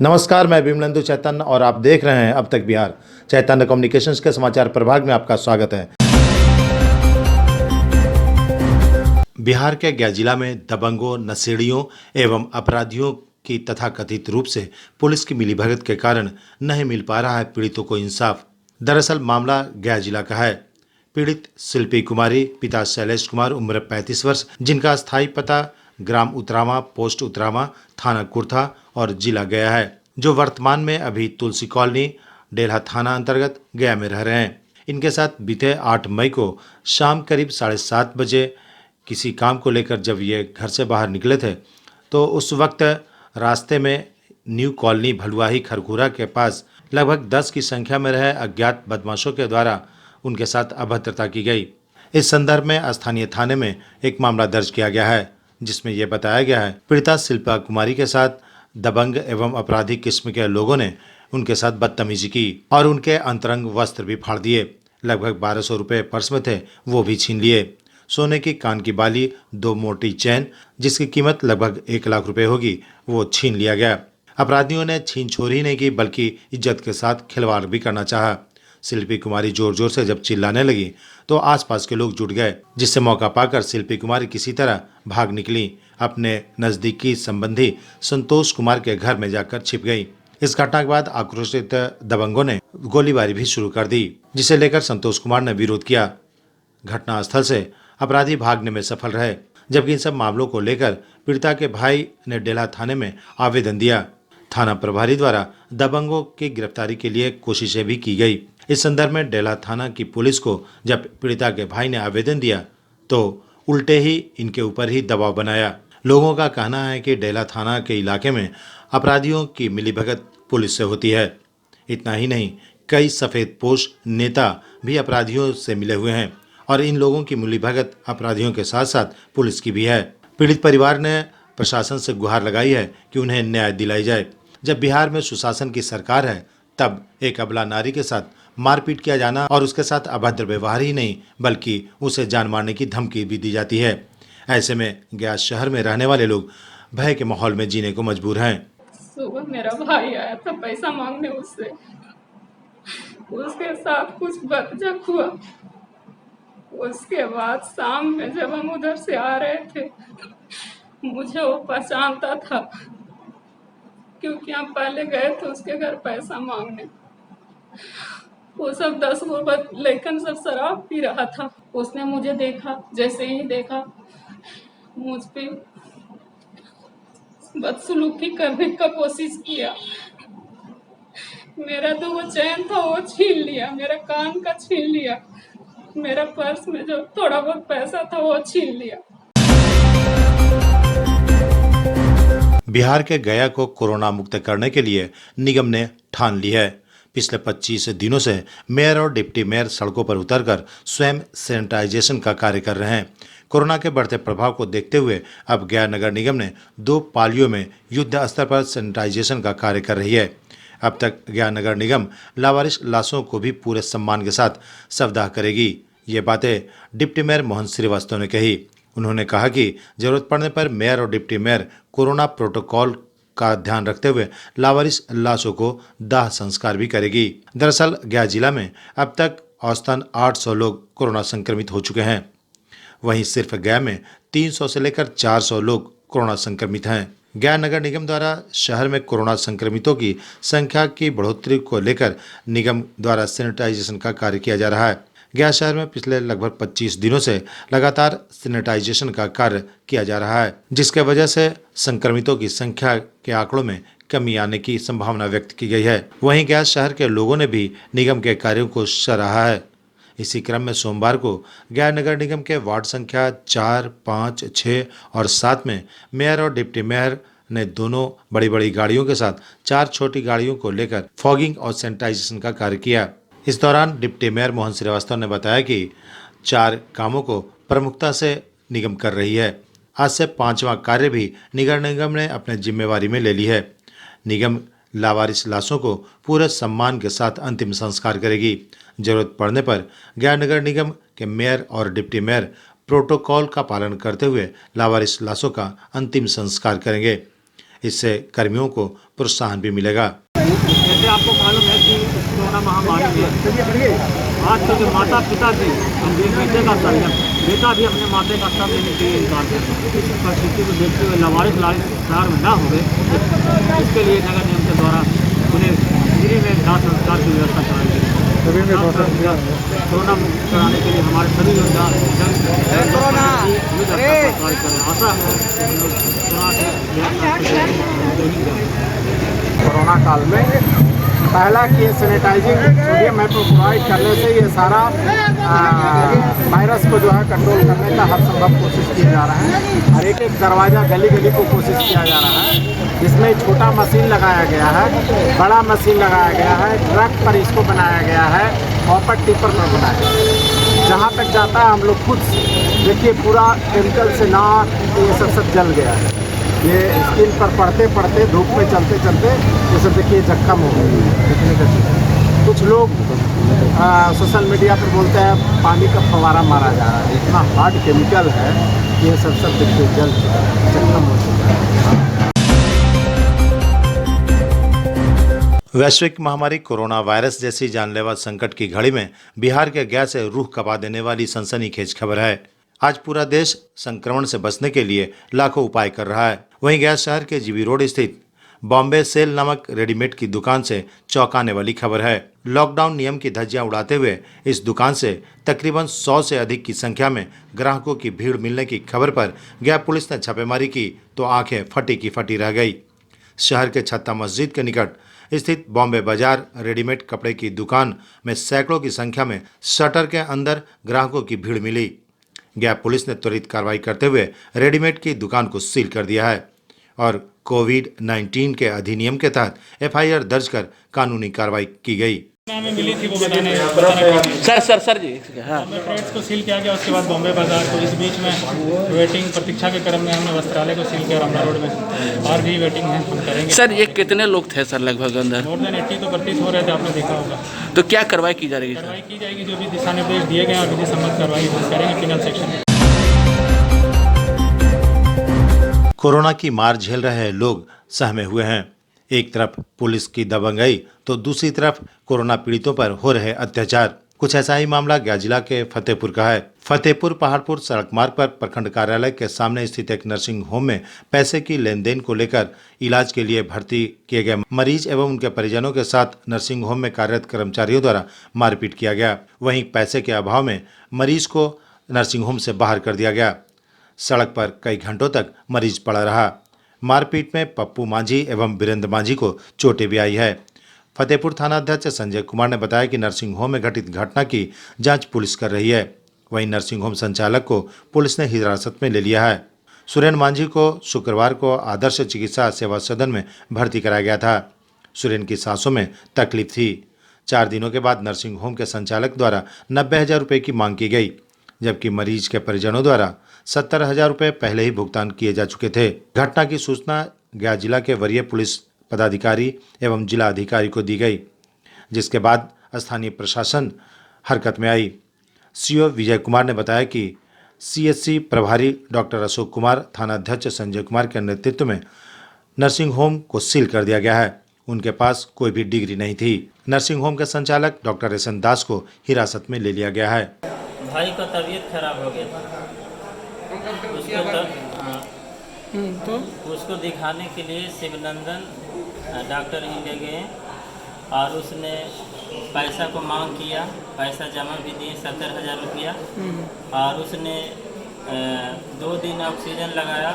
नमस्कार, मैं विमलेंदु चैतन्य और आप देख रहे हैं अब तक बिहार। चैतन्य कम्युनिकेशंस के समाचार प्रभाग में आपका स्वागत है। बिहार के गया जिला में दबंगों, नशेड़ियों एवं अपराधियों की तथाकथित रूप से पुलिस की मिलीभगत के कारण नहीं मिल पा रहा है पीड़ितों को इंसाफ। दरअसल मामला गया जिला का है। पीड़ित शिल्पी कुमारी, पिता शैलेश कुमार, उम्र 35 वर्ष, जिनका स्थायी पता ग्राम उतरामा, पोस्ट उतरामा, थाना कुर्था और जिला गया है, जो वर्तमान में अभी तुलसी कॉलोनी, डेल्हा थाना अंतर्गत गया में रह रहे हैं। इनके साथ बीते 8 मई को शाम करीब 7:30 बजे किसी काम को लेकर जब ये घर से बाहर निकले थे तो उस वक्त रास्ते में न्यू कॉलोनी भलुआही खरखुरा के पास लगभग 10 की संख्या में रहे अज्ञात बदमाशों के द्वारा उनके साथ अभद्रता की गई। इस संदर्भ में स्थानीय थाने में एक मामला दर्ज किया गया है, जिसमें यह बताया गया है पीड़िता शिल्पा कुमारी के साथ दबंग एवं अपराधी किस्म के लोगों ने उनके साथ बदतमीजी की और उनके अंतरंग वस्त्र भी फाड़ दिए। लगभग 1200 रुपये पर्स में थे, वो भी छीन लिए। सोने की कान की बाली, 2 मोटी चैन जिसकी कीमत लगभग 1 लाख रुपए होगी, वो छीन लिया गया। अपराधियों ने छीन छोर ही नहीं की बल्कि इज्जत के साथ खिलवाड़ भी करना चाहा। शिल्पी कुमारी जोर जोर से जब चिल्लाने लगी तो आसपास के लोग जुट गए, जिससे मौका पाकर शिल्पी कुमारी किसी तरह भाग निकली। अपने नजदीकी संबंधी संतोष कुमार के घर में जाकर छिप गई। इस घटना के बाद आक्रोशित दबंगों ने गोलीबारी भी शुरू कर दी, जिसे लेकर संतोष कुमार ने विरोध किया। घटनास्थल से अपराधी भागने में सफल रहे, जबकि इन सब मामलों को लेकर पीड़िता के भाई ने डेल्हा थाने में आवेदन दिया। थाना प्रभारी द्वारा दबंगों की गिरफ्तारी के लिए कोशिशें भी की गई। इस संदर्भ में डेल्हा थाना की पुलिस को जब पीड़िता के भाई ने आवेदन दिया तो उल्टे ही इनके ऊपर ही दबाव बनाया। लोगों का कहना है कि डेल्हा थाना के इलाके में अपराधियों की मिलीभगत पुलिस से होती है। इतना ही नहीं, कई सफेदपोश नेता भी अपराधियों से मिले हुए हैं और इन लोगों की मिलीभगत अपराधियों के साथ साथ पुलिस की भी है। पीड़ित परिवार ने प्रशासन से गुहार लगाई है कि उन्हें न्याय दिलाई जाए। जब बिहार में सुशासन की सरकार है, तब एक अबला नारी के साथ मारपीट किया जाना और उसके साथ अभद्र व्यवहार ही नहीं बल्कि उसे जान मारने की धमकी भी दी जाती है। ऐसे में गया शहर में रहने वाले लोग भय के माहौल में जीने को मजबूर हैं। सुबह मेरा भाई आया था पैसा मांगने उससे, उसके साथ कुछ बकझक हुआ। उसके बाद शाम में जब हम उधर से आ रहे थे, मुझे वो पहचानता था क्योंकि हम पहले गए थे उसके घर पैसा मांगने। वो सब 10 गो लेकिन सब शराब पी रहा था। उसने मुझे देखा, जैसे ही देखा मुझ पे बदसलूकी करने का कोशिश किया। मेरा 2 चैन था वो छीन लिया, मेरा कान का छीन लिया, मेरा पर्स में जो थोड़ा बहुत पैसा था वो छीन लिया। बिहार के गया को कोरोना मुक्त करने के लिए निगम ने ठान ली है। पिछले 25 दिनों से मेयर और डिप्टी मेयर सड़कों पर उतरकर स्वयं सैनिटाइजेशन का कार्य कर रहे हैं। कोरोना के बढ़ते प्रभाव को देखते हुए अब गया नगर निगम ने 2 पालियों में युद्ध स्तर पर सैनिटाइजेशन का कार्य कर रही है। अब तक गया नगर निगम लावारिस लाशों को भी पूरे सम्मान के साथ शवदाह करेगी। ये बातें डिप्टी मेयर मोहन श्रीवास्तव ने कही। उन्होंने कहा कि जरूरत पड़ने पर मेयर और डिप्टी मेयर कोरोना प्रोटोकॉल का ध्यान रखते हुए लावारिस लाशों को दाह संस्कार भी करेगी। दरअसल गया जिला में अब तक औसतन 800 लोग कोरोना संक्रमित हो चुके हैं। वहीं सिर्फ गया में 300 से लेकर 400 लोग कोरोना संक्रमित हैं। गया नगर निगम द्वारा शहर में कोरोना संक्रमितों की संख्या की बढ़ोतरी को लेकर निगम द्वारा सैनिटाइजेशन का कार्य किया जा रहा है। गया शहर में पिछले लगभग 25 दिनों से लगातार सैनिटाइजेशन का कार्य किया जा रहा है, जिसके वजह से संक्रमितों की संख्या के आंकड़ों में कमी आने की संभावना व्यक्त की गई है। वहीं गया शहर के लोगों ने भी निगम के कार्यों को सराहा है। इसी क्रम में सोमवार को गया नगर निगम के वार्ड संख्या 4, 5, 6 और 7 में मेयर और डिप्टी मेयर ने दोनों बड़ी बड़ी गाड़ियों के साथ 4 छोटी गाड़ियों को लेकर फॉगिंग और सैनिटाइजेशन का कार्य किया। इस दौरान डिप्टी मेयर मोहन श्रीवास्तव ने बताया कि 4 कामों को प्रमुखता से निगम कर रही है। आज से 5वां कार्य भी नगर निगम ने अपने जिम्मेवारी में ले ली है। निगम लावारिस लाशों को पूरे सम्मान के साथ अंतिम संस्कार करेगी। जरूरत पड़ने पर गया नगर निगम के मेयर और डिप्टी मेयर प्रोटोकॉल का पालन करते हुए लावारिस लाशों का अंतिम संस्कार करेंगे। इससे कर्मियों को प्रोत्साहन भी मिलेगा। जैसे आपको मालूम है कि कोरोना महामारी में आज के जो माता पिता थे अपने बेटे का स्तर या बेटा भी अपने माता का स्तर लेने के लिए इंतजार करते हैं। इस परिस्थिति को देखते हुए लावारिस शहर में ना हो गए, इसके लिए नगर निगम के द्वारा उन्हें फ्री में दाह संस्कार की व्यवस्था कराई गई। कोरोना मुक्त कराने के लिए हमारे सभी योद्धा कार्य करें। आशा है कोरोना काल में पहला कि सैनिटाइजिंग सोडियम हाइपोक्लोराइड करने से ये सारा वायरस को जो है कंट्रोल करने का हर संभव कोशिश की जा रहा है। और एक एक दरवाज़ा गली गली को कोशिश किया जा रहा है, जिसमें छोटा मशीन लगाया गया है, बड़ा मशीन लगाया गया है, ट्रक पर इसको बनाया गया है, ऑपर टिपर पर बनाया गया है। जहाँ तक जाता है हम लोग खुद से देखिए पूरा केमिकल से नाक ये सब जल गया है। ये स्किन पर पड़ते पड़ते धूप में चलते चलते ये सब देखिए जख्म हो गई देखने का चीज़। कुछ लोग सोशल मीडिया पर बोलते हैं पानी का फव्वारा मारा जा रहा है, इतना हार्ड केमिकल है ये सब देखिए जल चुका है, जख्म हो चुका है। वैश्विक महामारी कोरोना वायरस जैसी जानलेवा संकट की घड़ी में बिहार के गैस से रूह कपा देने वाली सनसनीखेज खबर है। आज पूरा देश संक्रमण से बचने के लिए लाखों उपाय कर रहा है। वहीं गया शहर के जीबी रोड स्थित बॉम्बे सेल नामक रेडीमेड की दुकान से चौंकाने वाली खबर है। लॉकडाउन नियम की धज्जियां उड़ाते हुए इस दुकान से तकरीबन 100 से अधिक की संख्या में ग्राहकों की भीड़ मिलने की खबर पर गया पुलिस ने छापेमारी की तो आंखें फटी की फटी रह गई। शहर के छत्ता मस्जिद के निकट स्थित बॉम्बे बाजार रेडीमेड कपड़े की दुकान में सैकड़ों की संख्या में शटर के अंदर ग्राहकों की भीड़ मिली। गया पुलिस ने त्वरित कार्रवाई करते हुए रेडीमेड की दुकान को सील कर दिया है और कोविड-19 के अधिनियम के तहत एफआईआर दर्ज कर कानूनी कार्रवाई की गई। हमें मिली थी वो बताने सर जी हाँ। बॉम्बे ट्रेड्स को सील किया गया, उसके बाद बॉम्बे बाजार को, इस बीच में वेटिंग प्रतीक्षा के क्रम में हमने वस्त्रालय को सील किया। रामला रोड में और भी वेटिंग है, हम करेंगे। सर ये कितने लोग थे सर लगभग अंदर? मोर देन 80 तो प्रतीत हो रहे थे, आपने देखा होगा। तो क्या कार्रवाई की जा रही है? कार्रवाई की जाएगी, जो भी दिशा निर्देश दिए गए हैं विधि सम्मत कार्रवाई करेंगे पिनल सेक्शन में। कोरोना की मार झेल रहे लोग सहमे हुए हैं। एक तरफ पुलिस की दबंगई तो दूसरी तरफ कोरोना पीड़ितों पर हो रहे अत्याचार। कुछ ऐसा ही मामला गया जिला के फतेहपुर का है। फतेहपुर पहाड़पुर सड़क मार्ग पर प्रखंड कार्यालय के सामने स्थित एक नर्सिंग होम में पैसे की लेन देन को लेकर इलाज के लिए भर्ती किए गए मरीज एवं उनके परिजनों के साथ नर्सिंग होम में कार्यरत कर्मचारियों द्वारा मारपीट किया गया। वहीं पैसे के अभाव में मरीज को नर्सिंग होम से बाहर कर दिया गया। सड़क पर कई घंटों तक मरीज पड़ा रहा। मारपीट में पप्पू मांझी एवं वीरेंद्र मांझी को चोटें भी आई है। फतेहपुर थाना अध्यक्ष संजय कुमार ने बताया कि नर्सिंग होम में घटित घटना की जांच पुलिस कर रही है। वहीं नर्सिंग होम संचालक को पुलिस ने हिरासत में ले लिया है। सुरेंद्र मांझी को शुक्रवार को आदर्श चिकित्सा सेवा सदन में भर्ती कराया गया था। सुरेंद्र की सांसों में तकलीफ थी। 4 दिनों के बाद नर्सिंग होम के संचालक द्वारा 90,000 रुपये की मांग की गई, जबकि मरीज के परिजनों द्वारा 70,000 रुपये पहले ही भुगतान किए जा चुके थे। घटना की सूचना गया जिला के वरीय पुलिस पदाधिकारी एवं जिला अधिकारी को दी गई, जिसके बाद स्थानीय प्रशासन हरकत में आई। सीओ विजय कुमार ने बताया कि सीएचसी प्रभारी डॉक्टर अशोक कुमार, थाना अध्यक्ष संजय कुमार के नेतृत्व में नर्सिंग होम को सील कर दिया गया है। उनके पास कोई भी डिग्री नहीं थी। नर्सिंग होम के संचालक डॉक्टर रेशन दास को हिरासत में ले लिया गया है। भाई का तबीयत खराब हो गया था, उसको दिखाने के लिए शिवनंदन डॉक्टर ही ले गए और उसने पैसा को मांग किया। पैसा जमा भी दिए 70,000 रुपया और उसने 2 दिन ऑक्सीजन लगाया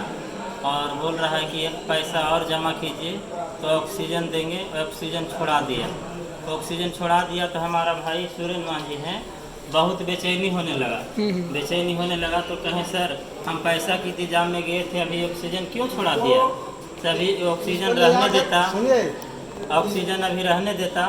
और बोल रहा है कि एक पैसा और जमा कीजिए तो ऑक्सीजन देंगे। ऑक्सीजन छोड़ा दिया। ऑक्सीजन छोड़ा दिया तो हमारा भाई सुरेंद्र मांझी हैं, बहुत बेचैनी होने लगा तो कहें सर हम पैसा की इंतजाम में गए थे, अभी ऑक्सीजन क्यों छोड़ा दिया? तभी ऑक्सीजन अभी रहने देता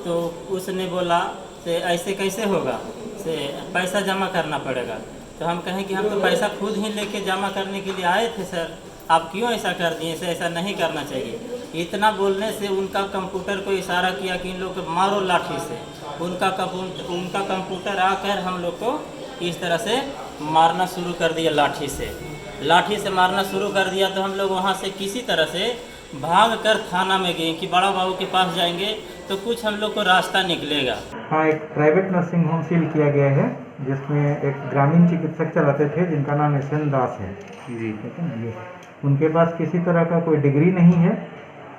तो उसने बोला से ऐसे कैसे होगा, से पैसा जमा करना पड़ेगा। तो हम कहें कि हम तो पैसा खुद ही लेके जमा करने के लिए आए थे सर, आप क्यों ऐसा कर दिए? ऐसा नहीं करना चाहिए। इतना बोलने से उनका कंप्यूटर को इशारा किया कि इन लोग को मारो लाठी से। उनका कंप्यूटर आकर हम लोग को इस तरह से मारना शुरू कर दिया। लाठी से मारना शुरू कर दिया तो हम लोग वहाँ से किसी तरह से भाग कर थाना में गए कि बड़ा बाबू के पास जाएंगे तो कुछ हम लोग को रास्ता निकलेगा। हाँ, एक प्राइवेट नर्सिंग होम सील किया गया है जिसमें एक ग्रामीण चिकित्सक चलाते थे जिनका नाम यशवंत दास है जी, ठीक है ना। उनके पास किसी तरह का कोई डिग्री नहीं है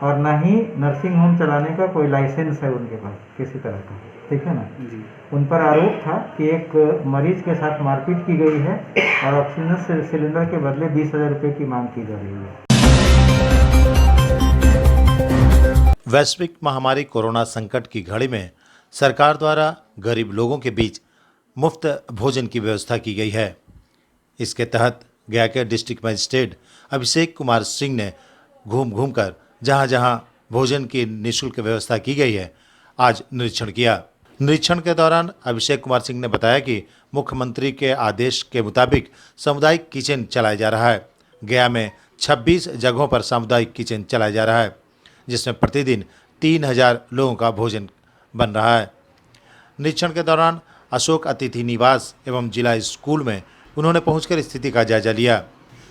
और ना ही नर्सिंग होम चलाने का कोई लाइसेंस है उनके पास किसी तरह का, ठीक है ना जी। उन पर आरोप था कि एक मरीज के साथ मारपीट की गई है और ऑक्सीजन सिलेंडर के बदले 20,000 रुपये की मांग की जा रही है। वैश्विक महामारी कोरोना संकट की घड़ी में सरकार द्वारा गरीब लोगों के बीच मुफ्त भोजन की व्यवस्था की गई है। इसके तहत गया के डिस्ट्रिक्ट मजिस्ट्रेट अभिषेक कुमार सिंह ने घूम कर जहां जहां भोजन की निःशुल्क व्यवस्था की गई है आज निरीक्षण किया। निरीक्षण के दौरान अभिषेक कुमार सिंह ने बताया कि मुख्यमंत्री के आदेश के मुताबिक सामुदायिक किचन चलाया जा रहा है। गया में 26 जगहों पर सामुदायिक किचन चलाया जा रहा है जिसमें प्रतिदिन 3,000 लोगों का भोजन बन रहा है। निरीक्षण के दौरान अशोक अतिथि निवास एवं जिला स्कूल में उन्होंने पहुंचकर स्थिति का जायजा लिया।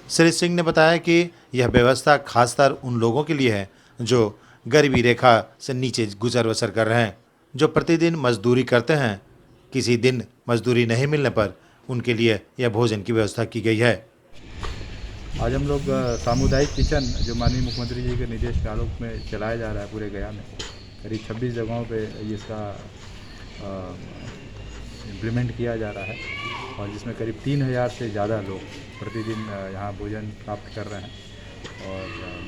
श्री सिंह ने बताया कि यह व्यवस्था खासकर उन लोगों के लिए है जो गरीबी रेखा से नीचे गुजर बसर कर रहे हैं, जो प्रतिदिन मजदूरी करते हैं। किसी दिन मजदूरी नहीं मिलने पर उनके लिए यह भोजन की व्यवस्था की गई है। आज हम लोग सामुदायिक किचन जो माननीय मुख्यमंत्री जी के निर्देश के आलोक में चलाया जा रहा है पूरे गया में, करीब 26 जगहों पे इसका इम्प्लीमेंट किया जा रहा है और जिसमें करीब 3,000 से ज़्यादा लोग प्रतिदिन यहाँ भोजन प्राप्त कर रहे हैं। और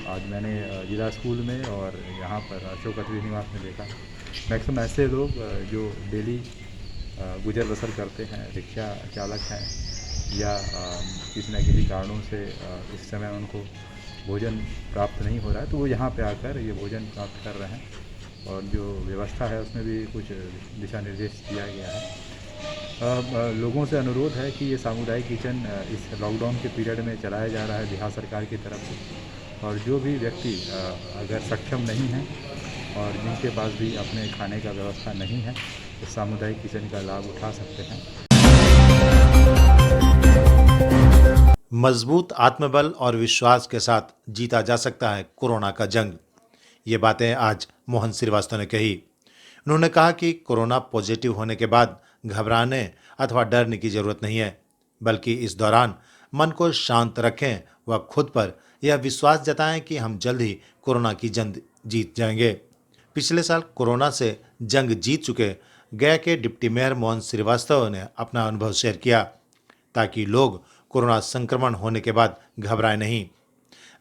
आज मैंने जिला स्कूल में और यहाँ पर अशोक अतिथि निवास में देखा मैक्सिमम ऐसे लोग जो डेली गुजर बसर करते हैं, रिक्शा चालक हैं या किसी न किसी कारणों से इस समय उनको भोजन प्राप्त नहीं हो रहा है तो वो यहाँ पे आकर ये भोजन प्राप्त कर रहे हैं। और जो व्यवस्था है उसमें भी कुछ दिशा निर्देश दिया गया है। लोगों से अनुरोध है कि ये सामुदायिक किचन इस लॉकडाउन के पीरियड में चलाया जा रहा है बिहार सरकार की तरफ से, और जो भी व्यक्ति अगर सक्षम नहीं है और जिनके पास भी अपने खाने का व्यवस्था नहीं है तो सामुदायिक किचन का लाभ उठा सकते हैं। मजबूत आत्मबल और विश्वास के साथ जीता जा सकता है कोरोना का जंग। ये बातें आज मोहन श्रीवास्तव ने कही। उन्होंने कहा कि कोरोना पॉजिटिव होने के बाद घबराने अथवा डरने की जरूरत नहीं है, बल्कि इस दौरान मन को शांत रखें व खुद पर यह विश्वास जताएं कि हम जल्द ही कोरोना की जंग जीत जाएंगे। पिछले साल कोरोना से जंग जीत चुके गया के डिप्टी मेयर मोहन श्रीवास्तव ने अपना अनुभव शेयर किया ताकि लोग कोरोना संक्रमण होने के बाद घबराए नहीं।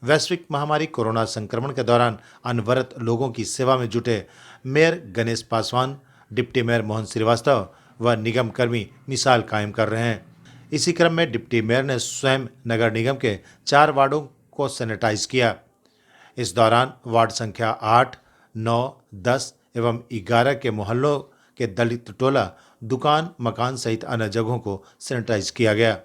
वैश्विक महामारी कोरोना संक्रमण के दौरान अनवरत लोगों की सेवा में जुटे mayor Ganesh Paswan, deputy mayor Mohan Srivastava व निगम कर्मी मिसाल कायम कर रहे हैं। इसी क्रम में डिप्टी मेयर ने स्वयं नगर निगम के 4 वार्डों को सैनिटाइज किया। इस दौरान वार्ड संख्या 8, 9, 10 एवं 11 के मोहल्लों के दलित टोला, दुकान, मकान सहित अन्य जगहों को सैनिटाइज किया गया।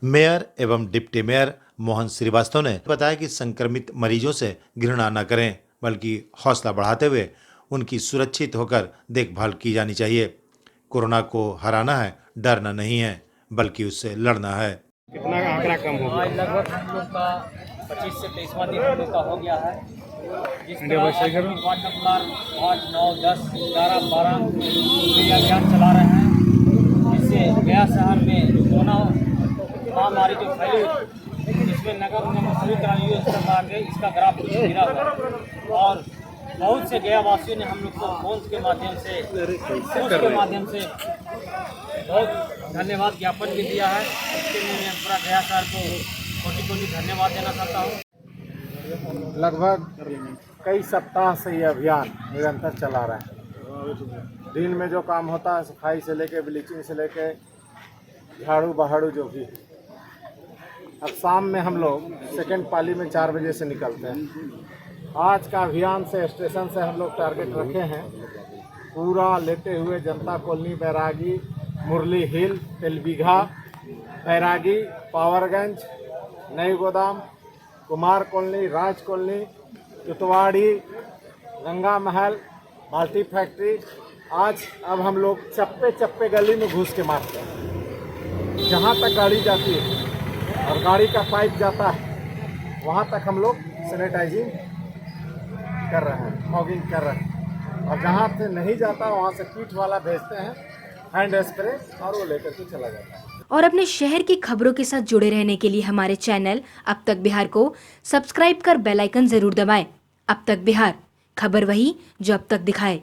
मेयर एवं डिप्टी मेयर मोहन श्रीवास्तव ने बताया कि संक्रमित मरीजों से घृणा न करें, बल्कि हौसला बढ़ाते हुए उनकी सुरक्षित होकर देखभाल की जानी चाहिए। कोरोना को हराना है, डरना नहीं है, बल्कि उससे लड़ना है। कितना आंकड़ा कम हो गया? आज लगभग हम लोग का 25 से 23वां दिन हम लोग का हो गया है। जिस तरह वार्ड नंबर 8, 9, 10, 11, 12 ये अभियान चला रहे हैं, जिससे गया शहर में कोरोना महामारी जो फैली इसमें नगर निगम सभी कर्मचारियों से इसका ग्राफ कुछ गिरा हुआ और बहुत से गया वासियों ने हम लोग को फोन के माध्यम से बहुत धन्यवाद ज्ञापन भी दिया है। इसके लिए मैं पूरा गया शहर को कोटि धन्यवाद देना चाहता हूँ। लगभग कई सप्ताह से ये अभियान निरंतर चला रहा है। दिन में जो काम होता है सफाई से लेके ब्लीचिंग से लेके झाड़ू बहाड़ू जो भी, अब शाम में हम लोग सेकेंड पाली में 4 बजे से निकलते हैं। आज का अभियान से स्टेशन से हम लोग टारगेट रखे हैं पूरा लेते हुए जनता कॉलोनी, बैरागी, मुरली हिल, तेलबीघा, बैरागी, पावरगंज, नई गोदाम, कुमार कॉलोनी, राज कॉलोनी, तुतवाड़ी, गंगा महल, बाल्टी फैक्ट्री। आज अब हम लोग चप्पे चप्पे गली में घुस के मारते हैं। जहाँ तक गाड़ी जाती है और गाड़ी का पाइप जाता है वहाँ तक हम लोग सैनिटाइजिंग कर रहे हैं, मॉगिंग कर रहे हैं। और जहाँ से नहीं जाता वहाँ से पीठ वाला भेजते हैं, हैंड स्प्रे, और वो लेकर के चला जाता है। और अपने शहर की खबरों के साथ जुड़े रहने के लिए हमारे चैनल अब तक बिहार को सब्सक्राइब कर बेल आइकन जरूर दबाएं। अब तक बिहार, खबर वही जो अब तक दिखाए।